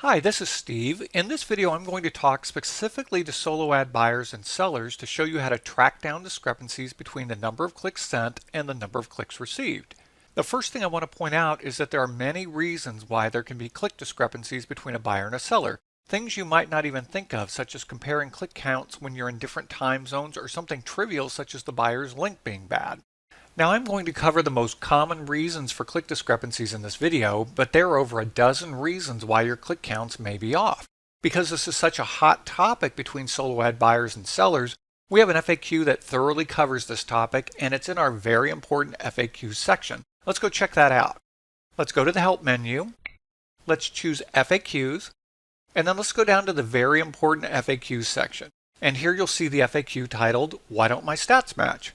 Hi, this is Steve. In this video, I'm going to talk specifically to solo ad buyers and sellers to show you how to track down discrepancies between the number of clicks sent and the number of clicks received. The first thing I want to point out is that there are many reasons why there can be click discrepancies between a buyer and a seller. Things you might not even think of, such as comparing click counts when you're in different time zones, or something trivial such as the buyer's link being bad. Now I'm going to cover the most common reasons for click discrepancies in this video, but there are over a dozen reasons why your click counts may be off. Because this is such a hot topic between solo ad buyers and sellers, we have an FAQ that thoroughly covers this topic, and it's in our very important FAQ section. Let's go check that out. Let's go to the Help menu. Let's choose FAQs, and then let's go down to the very important FAQs section. And here you'll see the FAQ titled, "Why Don't My Stats Match?"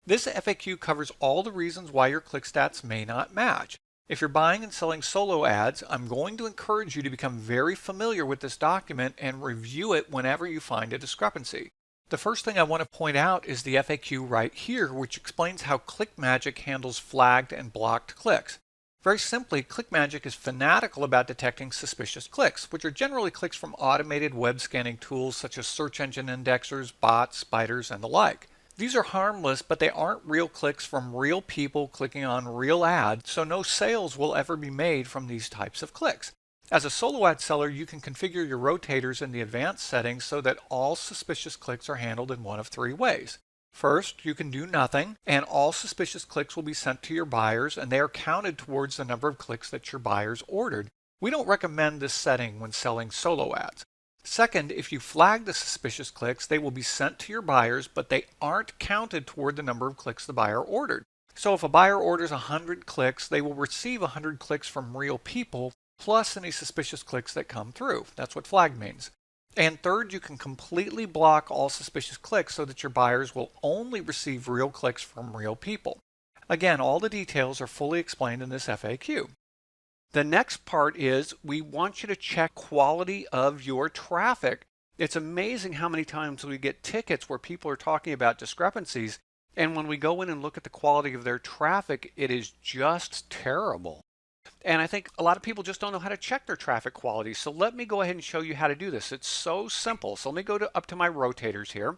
This FAQ covers all the reasons why your click stats may not match. If you're buying and selling solo ads, I'm going to encourage you to become very familiar with this document and review it whenever you find a discrepancy. The first thing I want to point out is the FAQ right here, which explains how ClickMagick handles flagged and blocked clicks. Very simply, ClickMagick is fanatical about detecting suspicious clicks, which are generally clicks from automated web scanning tools such as search engine indexers, bots, spiders, and the like. These are harmless, but they aren't real clicks from real people clicking on real ads, so no sales will ever be made from these types of clicks. As a solo ad seller, you can configure your rotators in the advanced settings so that all suspicious clicks are handled in one of three ways. First, you can do nothing, and all suspicious clicks will be sent to your buyers, and they are counted towards the number of clicks that your buyers ordered. We don't recommend this setting when selling solo ads. Second, if you flag the suspicious clicks, they will be sent to your buyers, but they aren't counted toward the number of clicks the buyer ordered. So if a buyer orders 100 clicks, they will receive 100 clicks from real people, plus any suspicious clicks that come through. That's what flag means. And third, you can completely block all suspicious clicks so that your buyers will only receive real clicks from real people. Again, all the details are fully explained in this FAQ. The next part is we want you to check quality of your traffic. It's amazing how many times we get tickets where people are talking about discrepancies, and when we go in and look at the quality of their traffic, it is just terrible. And I think a lot of people just don't know how to check their traffic quality. So let me go ahead and show you how to do this. It's so simple. So let me go up to my rotators here.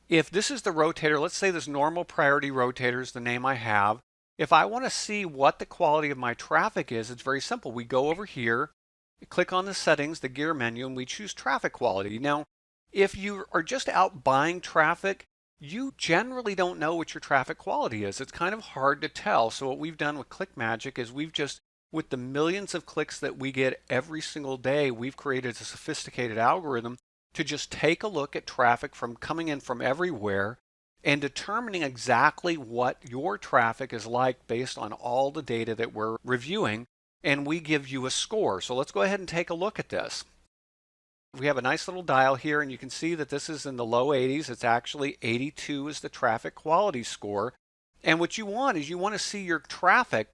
If this is the rotator, let's say this normal priority rotator is the name I have. If I want to see what the quality of my traffic is, it's very simple. We go over here, click on the settings, the gear menu, and we choose traffic quality. Now, if you are just out buying traffic, you generally don't know what your traffic quality is. It's kind of hard to tell. So what we've done with ClickMagick is with the millions of clicks that we get every single day, we've created a sophisticated algorithm to just take a look at traffic from coming in from everywhere and determining exactly what your traffic is like based on all the data that we're reviewing, and we give you a score. So let's go ahead and take a look at this. We have a nice little dial here, and you can see that this is in the low 80s. It's actually 82 is the traffic quality score. And what you want is you want to see your traffic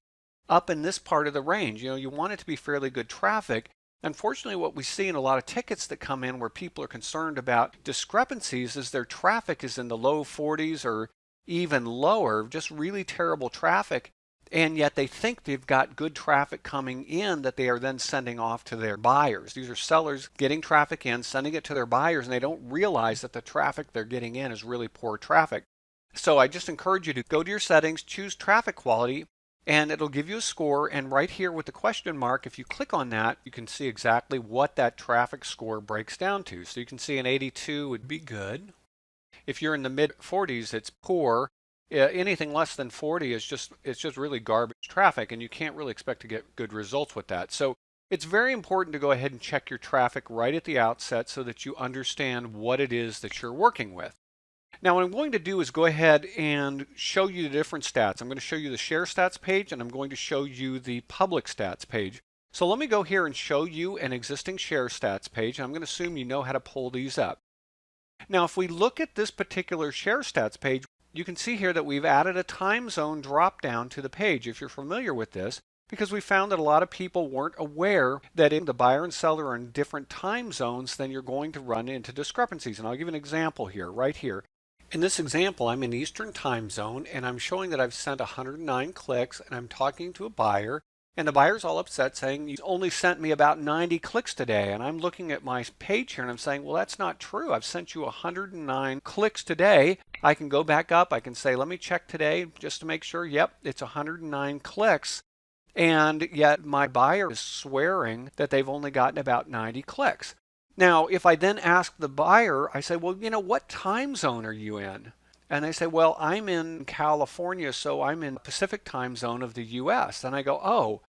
up in this part of the range. You want it to be fairly good traffic. Unfortunately, what we see in a lot of tickets that come in where people are concerned about discrepancies is their traffic is in the low 40s or even lower, just really terrible traffic, and yet they think they've got good traffic coming in that they are then sending off to their buyers. These are sellers getting traffic in, sending it to their buyers, and they don't realize that the traffic they're getting in is really poor traffic. So I just encourage you to go to your settings, choose traffic quality, and it'll give you a score. And right here with the question mark, if you click on that, you can see exactly what that traffic score breaks down to. So you can see an 82 would be good. If you're in the mid 40s, it's poor. Anything less than 40 is just really garbage traffic, and you can't really expect to get good results with that. So it's very important to go ahead and check your traffic right at the outset so that you understand what it is that you're working with. Now what I'm going to do is go ahead and show you the different stats. I'm going to show you the share stats page, and I'm going to show you the public stats page. So let me go here and show you an existing share stats page. I'm going to assume you know how to pull these up. Now if we look at this particular share stats page, you can see here that we've added a time zone drop down to the page if you're familiar with this, because we found that a lot of people weren't aware that if the buyer and seller are in different time zones, then you're going to run into discrepancies. And I'll give you an example here, right here. In this example, I'm in Eastern time zone, and I'm showing that I've sent 109 clicks, and I'm talking to a buyer, And the buyer's all upset saying, you only sent me about 90 clicks today. And I'm looking at my page here and I'm saying, well, that's not true. I've sent you 109 clicks today. I can go back up. I can say, let me check today just to make sure. Yep, it's 109 clicks. And yet my buyer is swearing that they've only gotten about 90 clicks. Now, if I then ask the buyer, I say, well, what time zone are you in? And they say, well, I'm in California, so I'm in the Pacific time zone of the US. And I go, oh,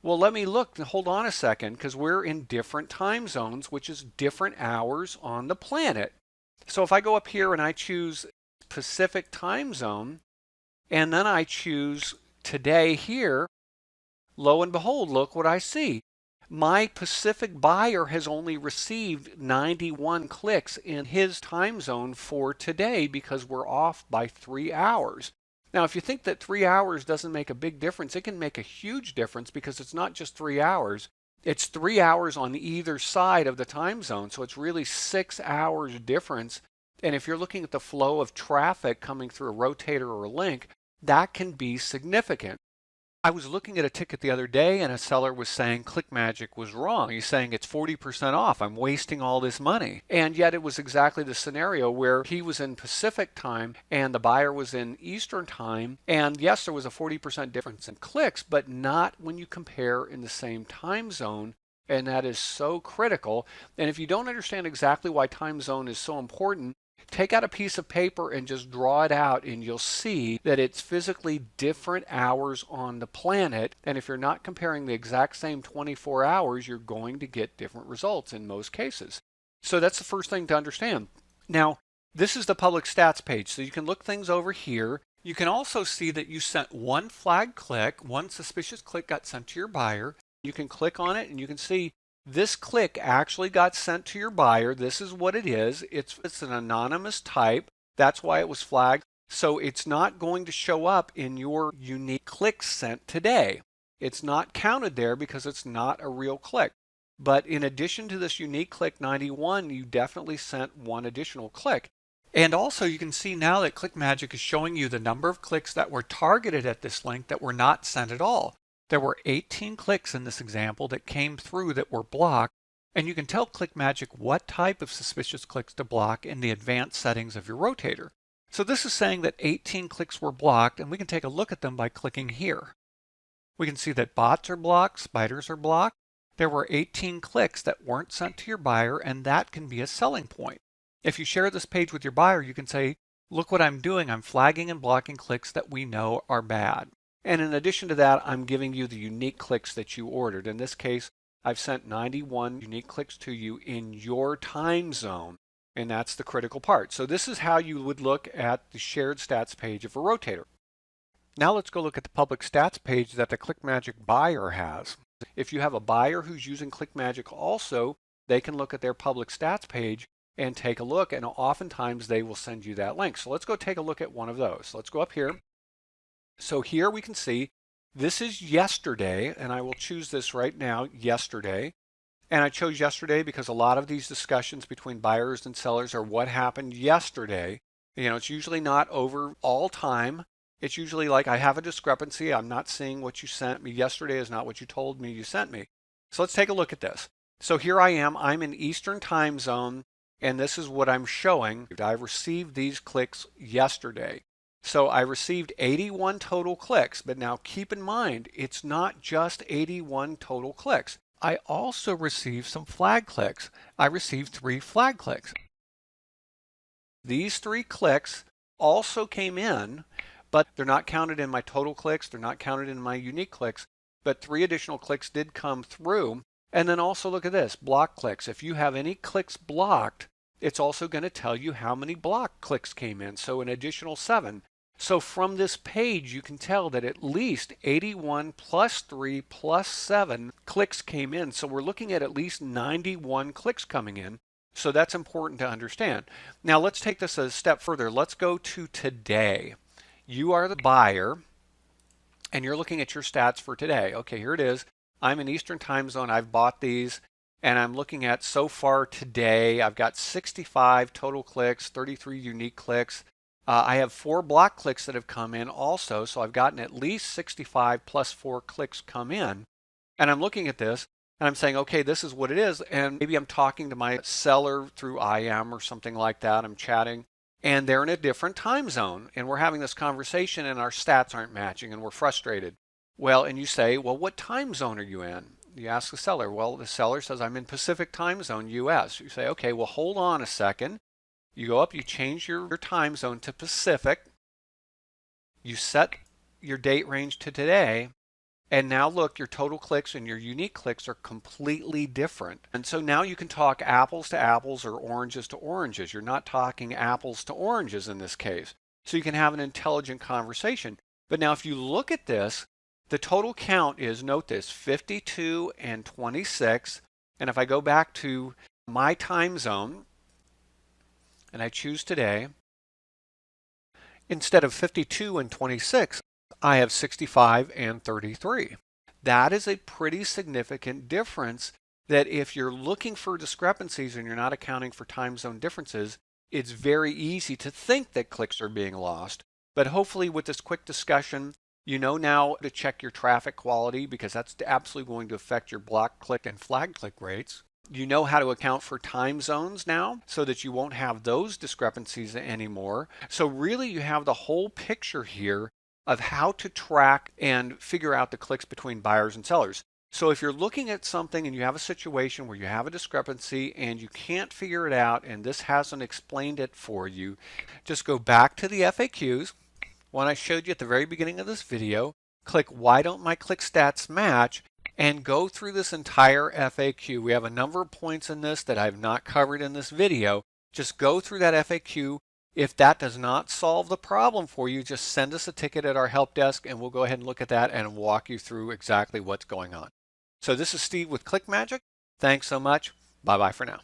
well, let me look. Hold on a second, because we're in different time zones, which is different hours on the planet. So if I go up here and I choose Pacific time zone, and then I choose today here, lo and behold, look what I see. My Pacific buyer has only received 91 clicks in his time zone for today because we're off by 3 hours. Now, if you think that 3 hours doesn't make a big difference, it can make a huge difference because it's not just 3 hours. It's 3 hours on either side of the time zone. So it's really 6 hours difference. And if you're looking at the flow of traffic coming through a rotator or a link, that can be significant. I was looking at a ticket the other day and a seller was saying ClickMagick was wrong. He's saying it's 40% off. I'm wasting all this money. And yet it was exactly the scenario where he was in Pacific time and the buyer was in Eastern time. And yes, there was a 40% difference in clicks, but not when you compare in the same time zone. And that is so critical. And if you don't understand exactly why time zone is so important, take out a piece of paper and just draw it out and you'll see that it's physically different hours on the planet. And if you're not comparing the exact same 24 hours, you're going to get different results in most cases. So that's the first thing to understand. Now, this is the public stats page. So you can look things over here. You can also see that you sent one flag click, one suspicious click got sent to your buyer. You can click on it and you can see this click actually got sent to your buyer. This is what it is. It's an anonymous type. That's why it was flagged. So it's not going to show up in your unique clicks sent today. It's not counted there because it's not a real click. But in addition to this unique click 91, you definitely sent one additional click. And also you can see now that ClickMagick is showing you the number of clicks that were targeted at this link that were not sent at all. There were 18 clicks in this example that came through that were blocked, and you can tell ClickMagick what type of suspicious clicks to block in the advanced settings of your rotator. So this is saying that 18 clicks were blocked, and we can take a look at them by clicking here. We can see that bots are blocked, spiders are blocked. There were 18 clicks that weren't sent to your buyer, and that can be a selling point. If you share this page with your buyer, you can say, look what I'm doing. I'm flagging and blocking clicks that we know are bad. And in addition to that, I'm giving you the unique clicks that you ordered. In this case, I've sent 91 unique clicks to you in your time zone, and that's the critical part. So this is how you would look at the shared stats page of a rotator. Now let's go look at the public stats page that the ClickMagick buyer has. If you have a buyer who's using ClickMagick also, they can look at their public stats page and take a look, and oftentimes they will send you that link. So let's go take a look at one of those. Let's go up here. So here we can see this is yesterday, and I will choose this right now, yesterday. And I chose yesterday because a lot of these discussions between buyers and sellers are what happened yesterday. It's usually not over all time. It's usually like I have a discrepancy. I'm not seeing what you sent me. Yesterday is not what you told me you sent me. So let's take a look at this. So here I am. I'm in Eastern time zone, and this is what I'm showing. I received these clicks yesterday. So I received 81 total clicks, but now keep in mind, it's not just 81 total clicks. I also received some flag clicks. I received 3 flag clicks. These 3 clicks also came in, but they're not counted in my total clicks. They're not counted in my unique clicks, but 3 additional clicks did come through. And then also look at this, block clicks. If you have any clicks blocked, it's also going to tell you how many block clicks came in. So an additional 7. So from this page, you can tell that at least 81 plus 3 plus 7 clicks came in. So we're looking at least 91 clicks coming in. So that's important to understand. Now let's take this a step further. Let's go to today. You are the buyer, and you're looking at your stats for today. Okay, here it is. I'm in Eastern time zone. I've bought these, and I'm looking at so far today, I've got 65 total clicks, 33 unique clicks. I have 4 block clicks that have come in also, so I've gotten at least 65 plus 4 clicks come in. and I'm looking at this and I'm saying, okay, this is what it is. And maybe I'm talking to my seller through IM or something like that. I'm chatting and they're in a different time zone and we're having this conversation and our stats aren't matching and we're frustrated. Well, and you say, well, what time zone are you in? You ask the seller. Well, the seller says, I'm in Pacific time zone, US. You say, okay, well, hold on a second. You go up, you change your time zone to Pacific. You set your date range to today. And now look, your total clicks and your unique clicks are completely different. And so now you can talk apples to apples or oranges to oranges. You're not talking apples to oranges in this case. So you can have an intelligent conversation. But now if you look at this, the total count is, note this, 52 and 26. And if I go back to my time zone and I choose today, instead of 52 and 26, I have 65 and 33. That is a pretty significant difference that if you're looking for discrepancies and you're not accounting for time zone differences, it's very easy to think that clicks are being lost. But hopefully with this quick discussion, you know now to check your traffic quality because that's absolutely going to affect your block click and flag click rates. You know how to account for time zones now so that you won't have those discrepancies anymore. So really you have the whole picture here of how to track and figure out the clicks between buyers and sellers. So if you're looking at something and you have a situation where you have a discrepancy and you can't figure it out and this hasn't explained it for you, just go back to the FAQs, one I showed you at the very beginning of this video, click why don't my click stats match, and go through this entire FAQ. We have a number of points in this that I've not covered in this video. Just go through that FAQ. If that does not solve the problem for you, just send us a ticket at our help desk and we'll go ahead and look at that and walk you through exactly what's going on. So this is Steve with ClickMagick. Thanks so much. Bye-bye for now.